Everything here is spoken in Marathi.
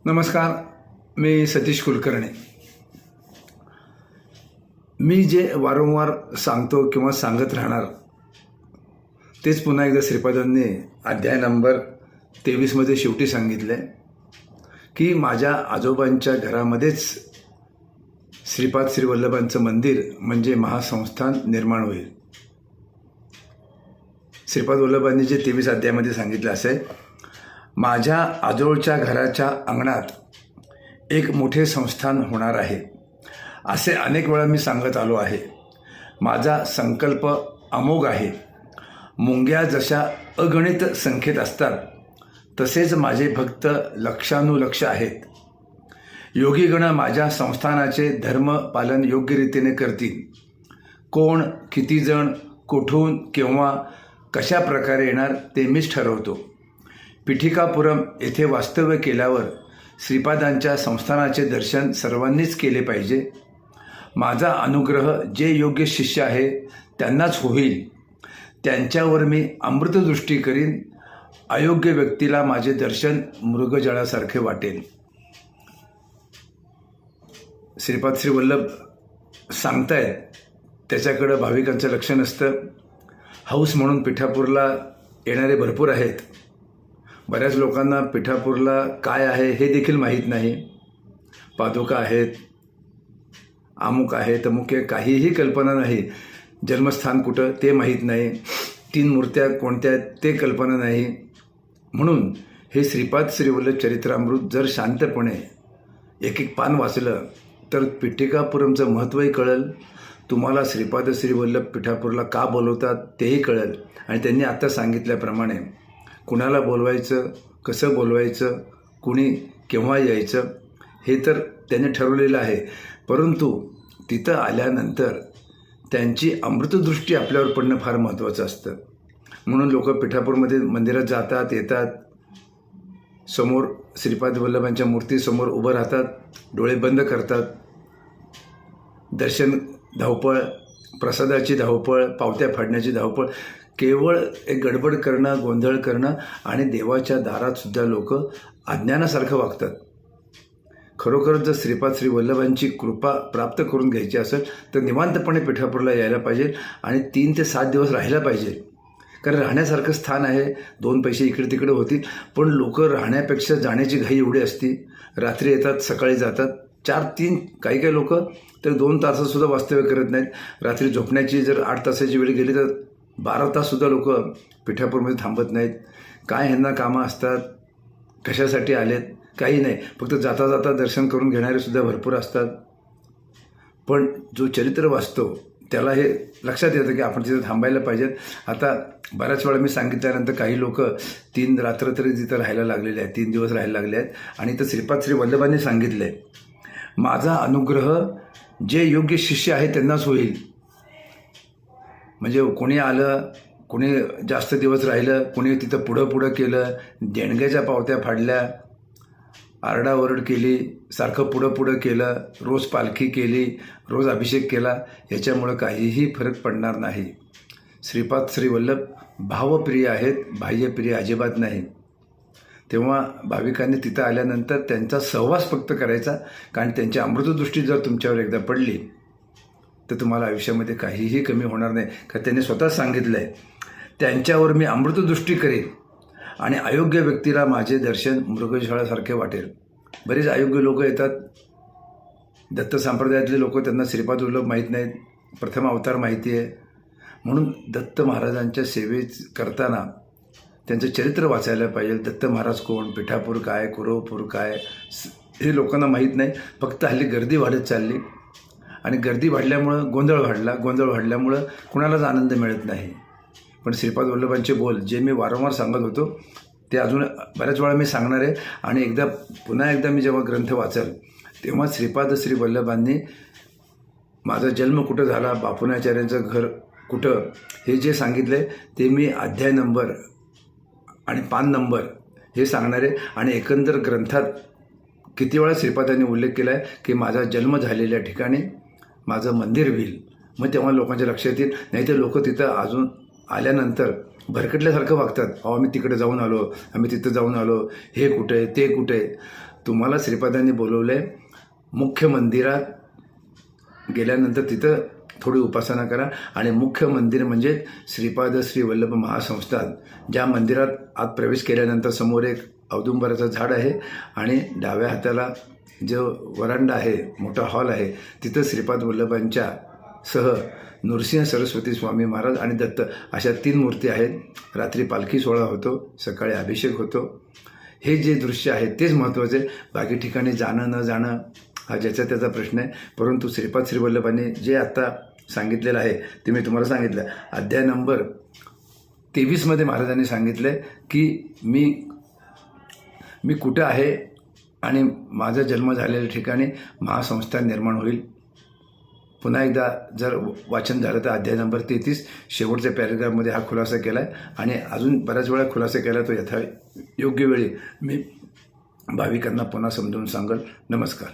नमस्कार, मी सतीश कुलकर्णी. मी जे वारंवार सांगतो किंवा सांगत राहणार तेच पुन्हा एकदा श्रीपादांनी अध्याय नंबर 23मध्ये शेवटी सांगितले की माझ्या आजोबांच्या घरामध्येच श्रीपाद श्रीवल्लभांचं मंदिर म्हणजे महासंस्थान निर्माण होईल. श्रीपाद वल्लभांनी जे 23 अध्यायामध्ये सांगितलं असे, माझ्या आजोळच्या घराच्या अंगणात एक मोठे संस्थान होणार आहे. असे अनेक वेळा मी सांगत आलो आहे. माझा संकल्प अमोघ आहे. मुंग्या जशा अगणित संख्येत असतात तसेच माझे भक्त लक्षानुलक्ष आहेत. योगीगण माझ्या संस्थानाचे धर्मपालन योग्य रीतीने करतील. कोण, किती जण, कुठून, केव्हा, कशा प्रकारे येणार ते मीच ठरवतो. पिठिकापुरम येथे वास्तव्य केल्यावर श्रीपादांच्या संस्थानाचे दर्शन सर्वांनीच केले पाहिजे. माझा अनुग्रह जे योग्य शिष्य आहे त्यांनाच होईल. त्यांच्यावर मी अमृतदृष्टी करीन. अयोग्य व्यक्तीला माझे दर्शन मृगजळासारखे वाटेल. श्रीपाद श्रीवल्लभ सांगतायत, त्याच्याकडं भाविकांचं लक्ष नसतं. हौस म्हणून पिठापूरला येणारे भरपूर आहेत. बऱ्याच लोकांना पिठापूरला काय आहे हे देखील माहीत नाही. पादुका आहेत, अमुक आहे, तमुक आहे, काहीही कल्पना नाही. जन्मस्थान कुठं ते माहीत नाही. 3 मूर्त्या कोणत्या ते कल्पना नाही. म्हणून हे श्रीपाद श्रीवल्लभ चरित्रामृत जर शांतपणे एक एक पान वाचलं तर पिठिकापुरमचं महत्त्वही कळेल. तुम्हाला श्रीपाद श्रीवल्लभ पिठापूरला का बोलवतात तेही कळेल. आणि त्यांनी आता सांगितल्याप्रमाणे कुणाला बोलवायचं, कसं बोलवायचं, कुणी केव्हा यायचं हे तर त्यांनी ठरवलेलं आहे. परंतु तिथं आल्यानंतर त्यांची अमृतदृष्टी आपल्यावर पडणं फार महत्त्वाचं असतं. म्हणून लोक पिठापूरमध्ये मंदिरात जातात, येतात, समोर श्रीपाद वल्लभांच्या मूर्तीसमोर उभं राहतात, डोळे बंद करतात. दर्शन धावपळ, प्रसादाची धावपळ, पावत्या फाडण्याची धावपळ, केवळ एक गडबड करणं, गोंधळ करणं आणि देवाच्या दारातसुद्धा लोक अज्ञानासारखं वागतात. खरोखरच जर श्रीपाद श्रीवल्लभांची कृपा प्राप्त करून घ्यायची असेल तर निवांतपणे पिठापूरला यायला पाहिजे आणि 3 ते 7 दिवस राहायला पाहिजे. कारण राहण्यासारखं स्थान आहे. 2 पैसे इकडे तिकडे होतील, पण लोक राहण्यापेक्षा जाण्याची घाई एवढी असती. रात्री येतात, सकाळी जातात. 4-3 काही लोक तर 2 तासासुद्धा वास्तव्य करत नाहीत. रात्री झोपण्याची जर 8 तासाची वेळ गेली तर 12 ताससुद्धा लोक पिठापूरमध्ये थांबत नाहीत. काय ह्यांना कामं असतात, कशासाठी आलेत, काही नाही. फक्त जाता जाता दर्शन करून घेणारे सुद्धा भरपूर असतात. पण जो चरित्र वाचतो त्याला हे लक्षात येतं की आपण तिथं थांबायला पाहिजेत. आता बऱ्याच वेळा मी सांगितल्यानंतर काही लोक 3 रात्र तरी तिथं राहायला लागलेले आहेत, 3 दिवस राहायला लागले आहेत. आणि इथं श्रीपाद श्रीवल्लभांनी सांगितलं आहे, माझा अनुग्रह जे योग्य शिष्य आहे त्यांनाच होईल. म्हणजे कोणी आलं, कोणी जास्त दिवस राहिलं, कोणी तिथं पुढं केलं, देणग्याच्या पावत्या फाडल्या, आरडाओरड केली, सारखं पुढं केलं, रोज पालखी केली, रोज अभिषेक केला, याच्यामुळं काहीही फरक पडणार नाही. श्रीपाद श्रीवल्लभ भावप्रिय आहेत, बाह्यप्रिय अजिबात नाही. तेव्हा भाविकांनी तिथं आल्यानंतर त्यांचा सहवास फक्त करायचा. कारण त्यांची अमृतदृष्टी जर तुमच्यावर एकदा पडली तर तुम्हाला आयुष्यामध्ये काहीही कमी होणार नाही. कारण त्यांनी स्वतःच सांगितलं आहे, त्यांच्यावर मी अमृतदृष्टी करेन आणि अयोग्य व्यक्तीला माझे दर्शन मृगजळासारखे वाटेल. बरेच अयोग्य लोक येतात. दत्त संप्रदायातले लोक, त्यांना श्रीपाद वल्लभ माहीत नाहीत, प्रथम अवतार माहिती आहे. म्हणून दत्त महाराजांच्या सेवेत करताना त्यांचं चरित्र वाचायला पाहिजे. दत्त महाराज कोण, पिठापूर काय, कुरवपूर काय, हे लोकांना माहीत नाही. फक्त हल्ली गर्दी वाढत चालली आणि गर्दी वाढल्यामुळं गोंधळ वाढल्यामुळं कुणालाच आनंद मिळत नाही. पण श्रीपाद वल्लभांचे बोल जे मी वारंवार सांगत होतो ते अजून बऱ्याच वेळा मी सांगणार आहे. आणि पुन्हा एकदा मी जेव्हा ग्रंथ वाचेल तेव्हा श्रीपाद श्रीवल्लभांनी माझा जन्म कुठं झाला, बापूनाचार्यांचं घर कुठं, हे जे सांगितलं आहे ते मी अध्याय नंबर आणि पान नंबर हे सांगणार आहे. आणि एकंदर ग्रंथात किती वेळा श्रीपादांनी उल्लेख केला आहे की माझा जन्म झालेल्या ठिकाणी माझं मंदिर होईल. मग तेव्हा लोकांच्या लक्षात येईल. नाही तर लोक तिथं अजून आल्यानंतर भरकटल्यासारखं वागतात. आम्ही तिकडे जाऊन आलो, आम्ही तिथं जाऊन आलो, हे कुठे ते कुठे. तुम्हाला श्रीपादांनी बोलवलं आहे मुख्य मंदिरात गेल्यानंतर तिथं थोडी उपासना करा. आणि मुख्य मंदिर म्हणजे श्रीपाद श्री वल्लभ महासंस्थान. ज्या मंदिरात आत प्रवेश केल्यानंतर समोर एक औदुंबराचं झाड आहे आणि डाव्या हाताला जो वरांडा आहे, मोठा हॉल आहे, तिथं श्रीपाद वल्लभांच्या सह नृसिंह सरस्वती स्वामी महाराज आणि दत्त अशा 3 मूर्ती आहेत. रात्री पालखी सोहळा होतो, सकाळी अभिषेक होतो. हे जे दृश्य आहे तेच महत्त्वाचे. बाकी ठिकाणी जाणं न जाणं हा ज्याचा त्याचा प्रश्न आहे. परंतु श्रीपाद श्री वल्लभांनी जे आत्ता सांगितलेलं आहे ते मी तुम्हाला सांगितलं. अध्याय नंबर 23मध्ये महाराजांनी सांगितलं की मी कुठं आहे आणि माझा जन्म झालेल्या ठिकाणी महासंस्थान निर्माण होईल. पुन्हा एकदा जर वाचन झालं तर अध्याय नंबर 33 शेवटच्या पॅरेग्राफमध्ये हा खुलासा केला आहे आणि अजून बऱ्याच वेळा खुलासा केला. तो योग्य वेळी मी भाविकांना पुन्हा समजावून सांगेल. नमस्कार.